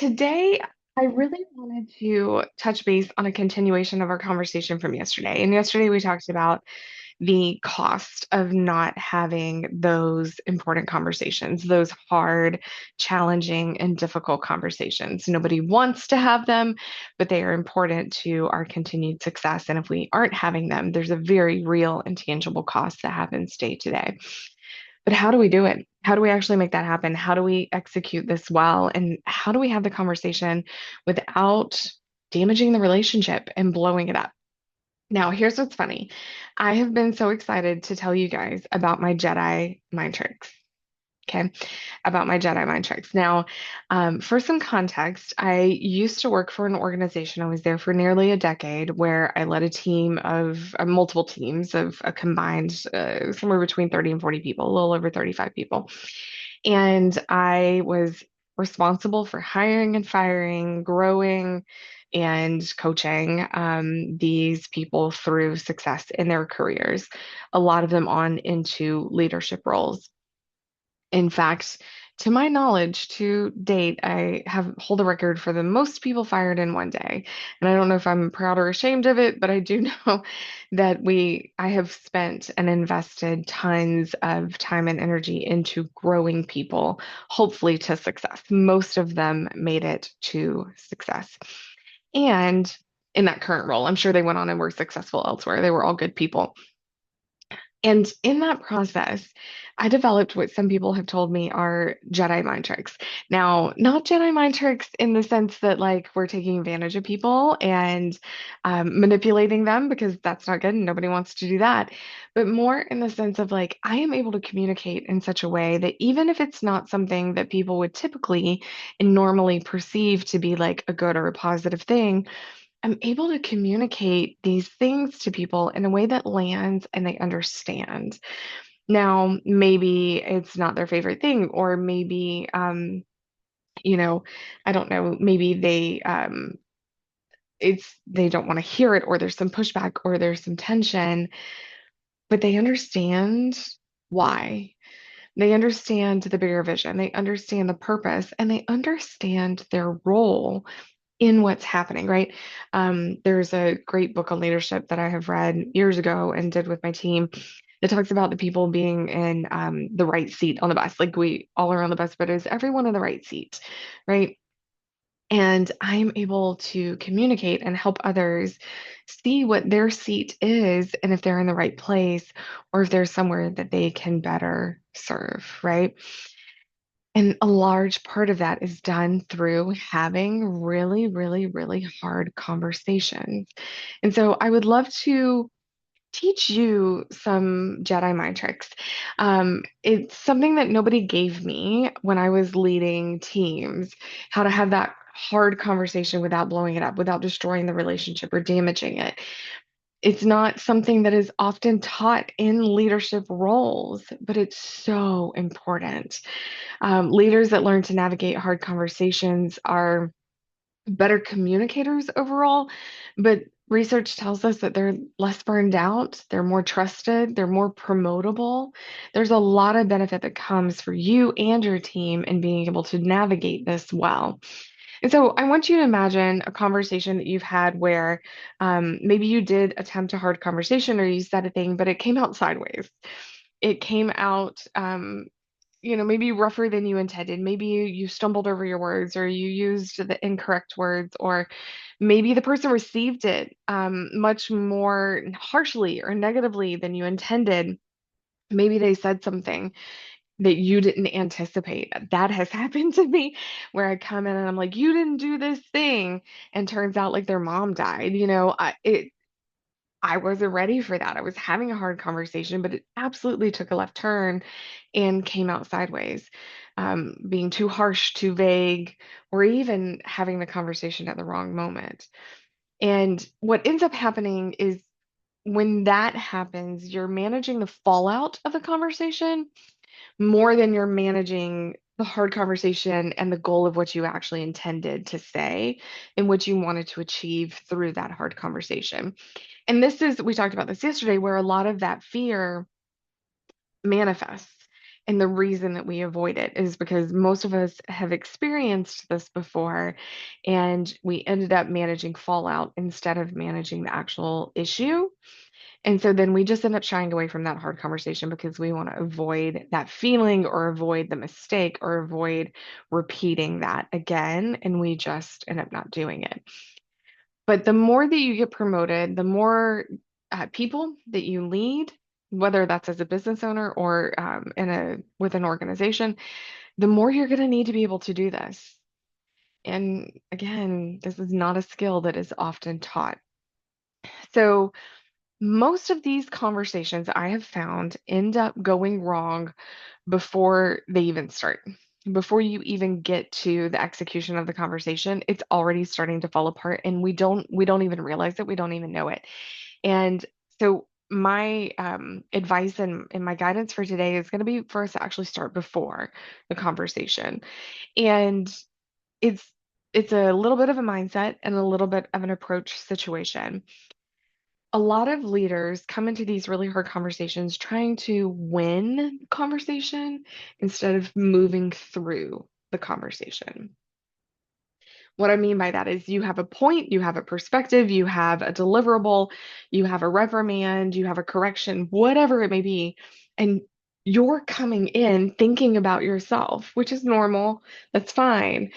Today, I really wanted to touch base on a continuation of our conversation from yesterday. And yesterday, we talked about the cost of not having those important conversations, those hard, challenging, and difficult conversations. Nobody wants to have them, but they are important to our continued success. And if we aren't having them, there's a very real and tangible cost that happens day to day. But how do we do it? How do we actually make that happen? How do we execute this well? And how do we have the conversation without damaging the relationship and blowing it up? Now, here's what's funny. I have been so excited to tell you guys about my Jedi mind tricks. Okay, about my Jedi mind tricks. Now, for some context, I used to work for an organization. I was there for nearly a decade where I led a team of multiple teams of a combined somewhere between 30 and 40 people, a little over 35 people. And I was responsible for hiring and firing, growing, and coaching these people through success in their careers, a lot of them on into leadership roles. In fact, to my knowledge, to date, I have hold a record for the most people fired in one day. And I don't know if I'm proud or ashamed of it, but I do know that I have spent and invested tons of time and energy into growing people, hopefully to success. Most of them made it to success. And in that current role, I'm sure they went on and were successful elsewhere. They were all good people. And in that process, I developed what some people have told me are Jedi mind tricks. Now, not Jedi mind tricks in the sense that like we're taking advantage of people and manipulating them because that's not good and nobody wants to do that, but more in the sense of like I am able to communicate in such a way that even if it's not something that people would typically and normally perceive to be like a good or a positive thing, I'm able to communicate these things to people in a way that lands and they understand. Now, maybe it's not their favorite thing, or maybe, you know, I don't know, maybe they don't want to hear it, or there's some pushback, or there's some tension, but they understand why. They understand the bigger vision, they understand the purpose, and they understand their role in what's happening, right? There's a great book on leadership that I have read years ago and did with my team that talks about the people being in the right seat on the bus. Like we all are on the bus, but is everyone in the right seat, right? And I'm able to communicate and help others see what their seat is and if they're in the right place or if there's somewhere that they can better serve, right? And a large part of that is done through having really, really, really hard conversations. And so I would love to teach you some Jedi mind tricks. It's something that nobody gave me when I was leading teams, how to have that hard conversation without blowing it up, without destroying the relationship or damaging it. It's not something that is often taught in leadership roles, but it's so important. Leaders that learn to navigate hard conversations are better communicators overall, but research tells us that they're less burned out, they're more trusted, they're more promotable. There's a lot of benefit that comes for you and your team in being able to navigate this well. And so I want you to imagine a conversation that you've had where maybe you did attempt a hard conversation or you said a thing, but it came out sideways. It came out maybe rougher than you intended. Maybe you stumbled over your words or you used the incorrect words, or maybe the person received it much more harshly or negatively than you intended. Maybe they said something that you didn't anticipate. That has happened to me where I come in and I'm like, you didn't do this thing. And turns out like their mom died. I wasn't ready for that. I was having a hard conversation, but it absolutely took a left turn and came out sideways, being too harsh, too vague, or even having the conversation at the wrong moment. And what ends up happening is when that happens, you're managing the fallout of the conversation more than you're managing the hard conversation and the goal of what you actually intended to say and what you wanted to achieve through that hard conversation. And we talked about this yesterday, where a lot of that fear manifests. And the reason that we avoid it is because most of us have experienced this before, and we ended up managing fallout instead of managing the actual issue. And so then we just end up shying away from that hard conversation because we want to avoid that feeling or avoid the mistake or avoid repeating that again. And we just end up not doing it. But the more that you get promoted, the more people that you lead, whether that's as a business owner or in a with an organization, the more you're going to need to be able to do this. And again, this is not a skill that is often taught. So most of these conversations I have found end up going wrong before they even start. Before you even get to the execution of the conversation, it's already starting to fall apart and we don't even realize it, we don't even know it. And so my advice and my guidance for today is going to be for us to actually start before the conversation. And it's it's a little bit of a mindset and a little bit of an approach situation. A lot of leaders come into these really hard conversations trying to win conversation instead of moving through the conversation. What I mean by that is you have a point, you have a perspective, you have a deliverable, you have a reprimand, you have a correction, whatever it may be, and you're coming in thinking about yourself, which is normal. That's fine.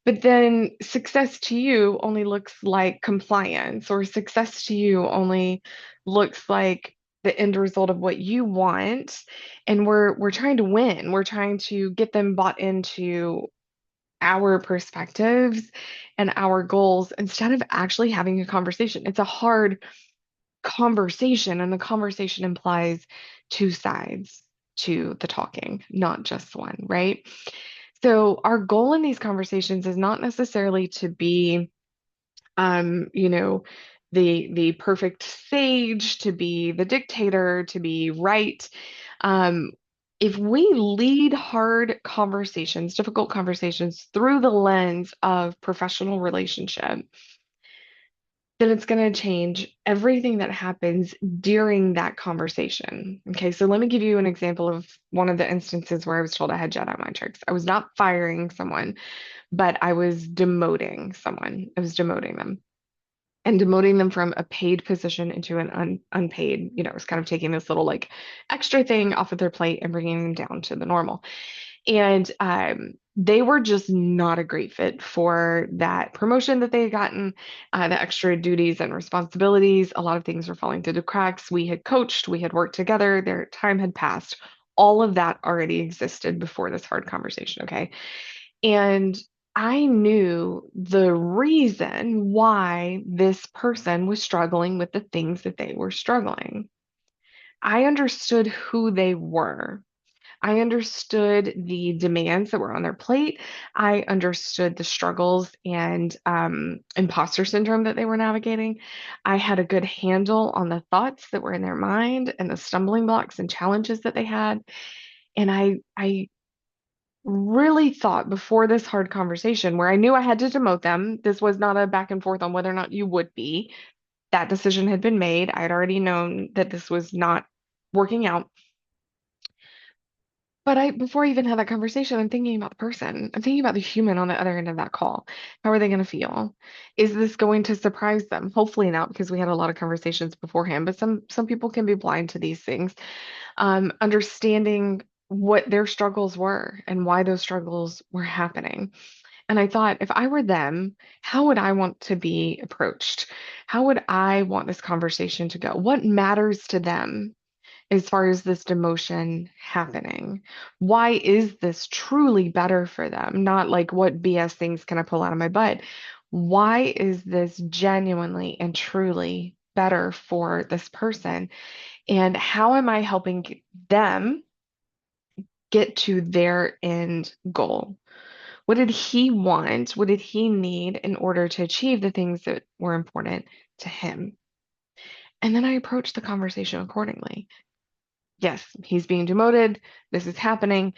But then success to you only looks like compliance, or success to you only looks like the end result of what you want. And we're trying to win. We're trying to get them bought into our perspectives and our goals instead of actually having a conversation. It's a hard conversation, and the conversation implies two sides to the talking, not just one, right? So our goal in these conversations is not necessarily to be, you know, the perfect sage, to be the dictator, to be right. Um, if we lead hard conversations, difficult conversations through the lens of professional relationship, then it's going to change everything that happens during that conversation. Okay, so let me give you an example of one of the instances where I was told I had Jedi mind tricks. I was not firing someone, but I was demoting someone. I was demoting them and demoting them from a paid position into an unpaid, it was kind of taking this little like extra thing off of their plate and bringing them down to the normal. And they were just not a great fit for that promotion that they had gotten, the extra duties and responsibilities. A lot of things were falling through the cracks. We had coached, we had worked together, their time had passed. All of that already existed before this hard conversation, okay? And I knew the reason why this person was struggling with the things that they were struggling. I understood who they were. I understood the demands that were on their plate. I understood the struggles and imposter syndrome that they were navigating. I had a good handle on the thoughts that were in their mind and the stumbling blocks and challenges that they had. And I really thought before this hard conversation where I knew I had to demote them. This was not a back and forth on whether or not you would be. That decision had been made. I had already known that this was not working out. But before I even had that conversation, I'm thinking about the person. I'm thinking about the human on the other end of that call. How are they going to feel? Is this going to surprise them? Hopefully not, because we had a lot of conversations beforehand. But some people can be blind to these things. Understanding what their struggles were and why those struggles were happening. And I thought, if I were them, how would I want to be approached? How would I want this conversation to go? What matters to them as far as this demotion happening? Why is this truly better for them? Not like what BS things can I pull out of my butt? Why is this genuinely and truly better for this person? And how am I helping them get to their end goal? What did he want? What did he need in order to achieve the things that were important to him? And then I approached the conversation accordingly. Yes, he's being demoted. This is happening,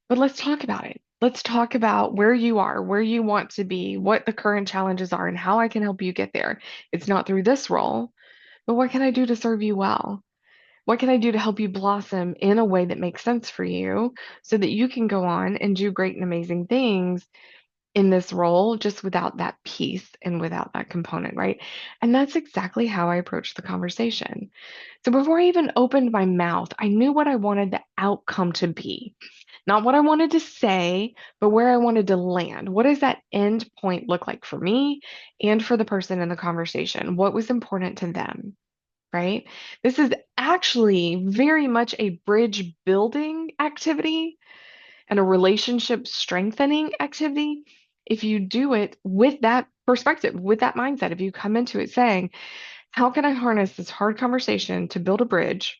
but let's talk about it. Let's talk about where you are, where you want to be, what the current challenges are, and how I can help you get there. It's not through this role, but what can I do to serve you well? What can I do to help you blossom in a way that makes sense for you so that you can go on and do great and amazing things in this role just without that piece and without that component, right? And that's exactly how I approached the conversation. So before I even opened my mouth, I knew what I wanted the outcome to be. Not what I wanted to say, but where I wanted to land. What does that end point look like for me and for the person in the conversation? What was important to them, right? This is actually very much a bridge building activity and a relationship strengthening activity if you do it with that perspective, with that mindset. If you come into it saying, how can I harness this hard conversation to build a bridge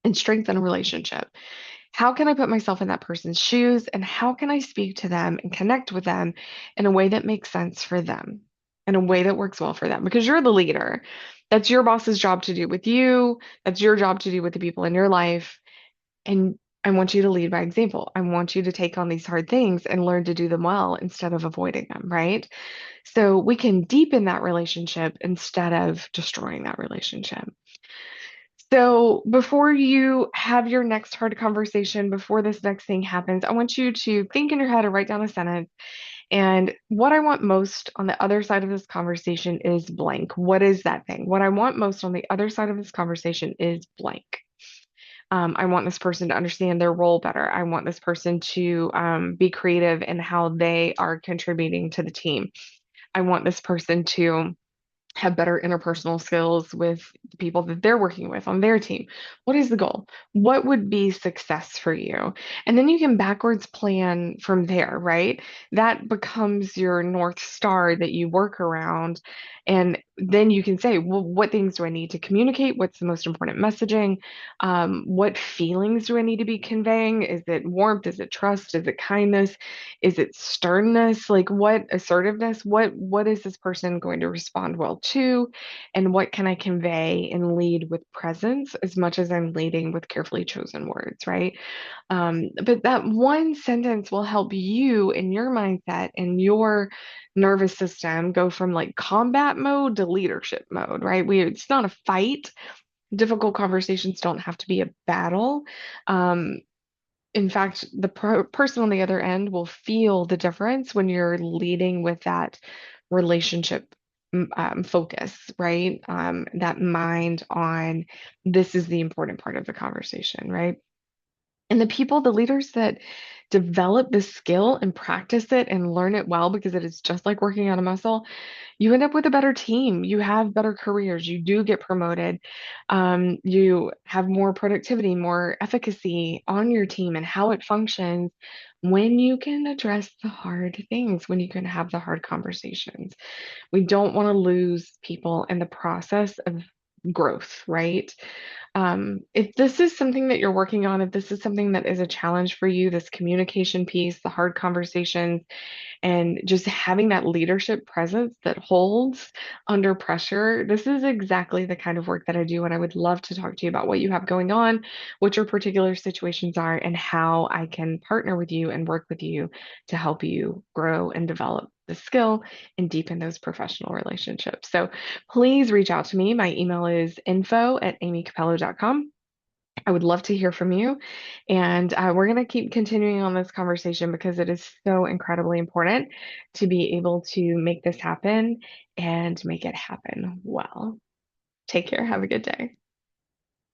and strengthen a relationship? How can I put myself in that person's shoes and how can I speak to them and connect with them in a way that makes sense for them, in a way that works well for them? Because you're the leader. That's your boss's job to do with you. That's your job to do with the people in your life. And I want you to lead by example. I want you to take on these hard things and learn to do them well instead of avoiding them, right? So we can deepen that relationship instead of destroying that relationship. So before you have your next hard conversation, before this next thing happens, I want you to think in your head or write down a sentence. And what I want most on the other side of this conversation is blank. What is that thing? What I want most on the other side of this conversation is blank. I want this person to understand their role better. I want this person to be creative in how they are contributing to the team. I want this person to have better interpersonal skills with the people that they're working with on their team. What is the goal? What would be success for you? And then you can backwards plan from there, right? That becomes your North Star that you work around. And then you can say, well, what things do I need to communicate? What's the most important messaging? What feelings do I need to be conveying? Is it warmth? Is it trust? Is it kindness? Is it sternness? Like what assertiveness? What is this person going to respond well to? And what can I convey and lead with presence as much as I'm leading with carefully chosen words, right? But that one sentence will help you in your mindset and your nervous system go from like combat mode to leadership mode, right? It's not a fight. Difficult conversations don't have to be a battle. Um, in fact, the person on the other end will feel the difference when you're leading with that relationship focus, right? That mind on this is the important part of the conversation, right? And the people, the leaders that develop this skill and practice it and learn it well, because it is just like working on a muscle, you end up with a better team. You have better careers. You do get promoted. You have more productivity, more efficacy on your team and how it functions when you can address the hard things, when you can have the hard conversations. We don't want to lose people in the process of growth, right? If this is something that you're working on, if this is something that is a challenge for you, this communication piece, the hard conversations, and just having that leadership presence that holds under pressure. This is exactly the kind of work that I do, and I would love to talk to you about what you have going on, what your particular situations are, and how I can partner with you and work with you to help you grow and develop the skill and deepen those professional relationships. So please reach out to me. My email is info@amycapello.com. I would love to hear from you. And we're going to keep continuing on this conversation because it is so incredibly important to be able to make this happen and make it happen well. Take care. Have a good day.